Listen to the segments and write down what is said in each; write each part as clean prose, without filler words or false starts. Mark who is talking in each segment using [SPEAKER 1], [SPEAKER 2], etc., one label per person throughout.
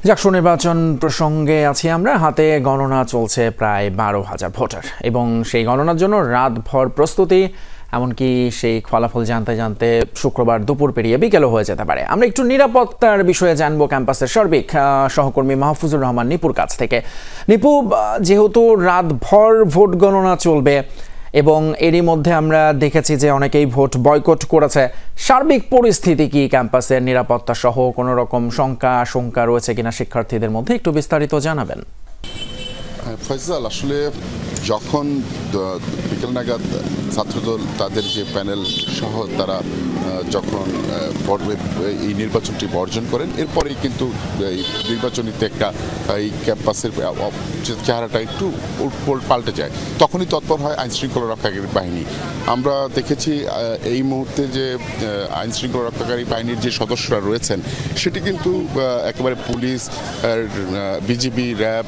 [SPEAKER 1] জাকসু নির্বাচন প্রসঙ্গে আছি আমরা। হাতে গণনা চলছে প্রায় 12,000 ভোটার এবং সেই গণনার জন্য রাতভর প্রস্তুতি, এমনকি সেই ফলাফল জানতে জানতে শুক্রবার দুপুর পেরিয়ে বিকেলও হয়ে যেতে পারে। আমরা একটু নিরাপত্তার বিষয়ে জানবো ক্যাম্পাসের সার্বিক সহকর্মী মাহফুজুর রহমান নিপুর কাছ থেকে। নিপু, যেহেতু রাতভর ভোট গণনা চলবে এবং এরই মধ্যে আমরা দেখেছি যে অনেকেই ভোট বয়কট করেছে, সার্বিক পরিস্থিতি কি ক্যাম্পাসের নিরাপত্তা সহ কোনো রকম আশঙ্কা রয়েছে কিনা শিক্ষার্থীদের মধ্যে, একটু বিস্তারিত জানাবেন।
[SPEAKER 2] ফয়সাল, আসলে যখন বিকেল নাগাদ ছাত্রদল তাদের যে প্যানেল সহ তারা যখন এই নির্বাচনটি বর্জন করেন, এরপরেই কিন্তু এই নির্বাচনীতে একটা এই ক্যাম্পাসের চেহারাটা একটু পাল্টে যায়। তখনই তৎপর হয় আইনশৃঙ্খলা রক্ষাকারী বাহিনী। আমরা দেখেছি এই মুহূর্তে যে আইনশৃঙ্খলা রক্ষাকারী বাহিনীর যে সদস্যরা রয়েছেন সেটি কিন্তু একেবারে পুলিশ, বিজিবি, র্যাব,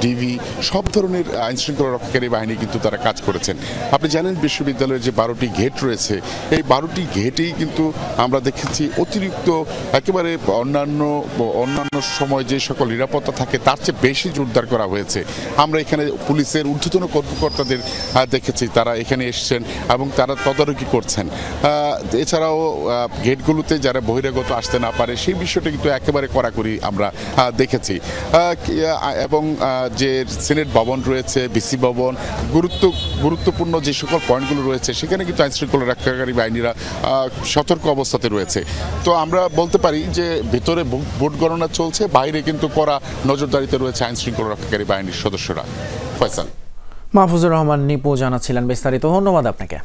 [SPEAKER 2] ডিবি সব ধরনের আইনশৃঙ্খলা রক্ষাকারী বাহিনী কিন্তু তারা কাজ করেছেন। আপনি জানেন বিশ্ববিদ্যালয়ের যে 12টি গেট রয়েছে, এই 12টি গেটেই কিন্তু আমরা দেখেছি অতিরিক্ত একেবারে অন্যান্য সময় যে সকল নিরাপত্তা থাকে তার চেয়ে বেশি জোরদার করা হয়েছে। আমরা এখানে পুলিশের ঊর্ধ্বতন কর্মকর্তাদের দেখেছি, তারা এখানে এসছেন এবং তারা তদারকি করছেন। এছাড়াও গেটগুলোতে যারা বহিরাগত আসতে না পারে সেই বিষয়টা কিন্তু একেবারে কড়াকড়ি আমরা দেখেছি। এবং যে সিনেট ভবন রয়েছে, বিসি ভবন, গুরুত্বপূর্ণ যে সকল পয়েন্টগুলো রয়েছে সেখানে কিন্তু আইনশৃঙ্খলা রক্ষাকারী বাহিনীরা সতর্ক অবস্থাতে রয়েছে। তো আমরা বলতে পারি যে ভিতরে ভোট গণনা চলছে, বাইরে কিন্তু কড়া নজরদারিতে রয়েছে আইনশৃঙ্খলা রক্ষাকারী বাহিনীর সদস্যরা। ফয়সাল।
[SPEAKER 1] মাহফুজুর রহমান নিপু জানাচ্ছিলেন বিস্তারিত। ধন্যবাদ আপনাকে।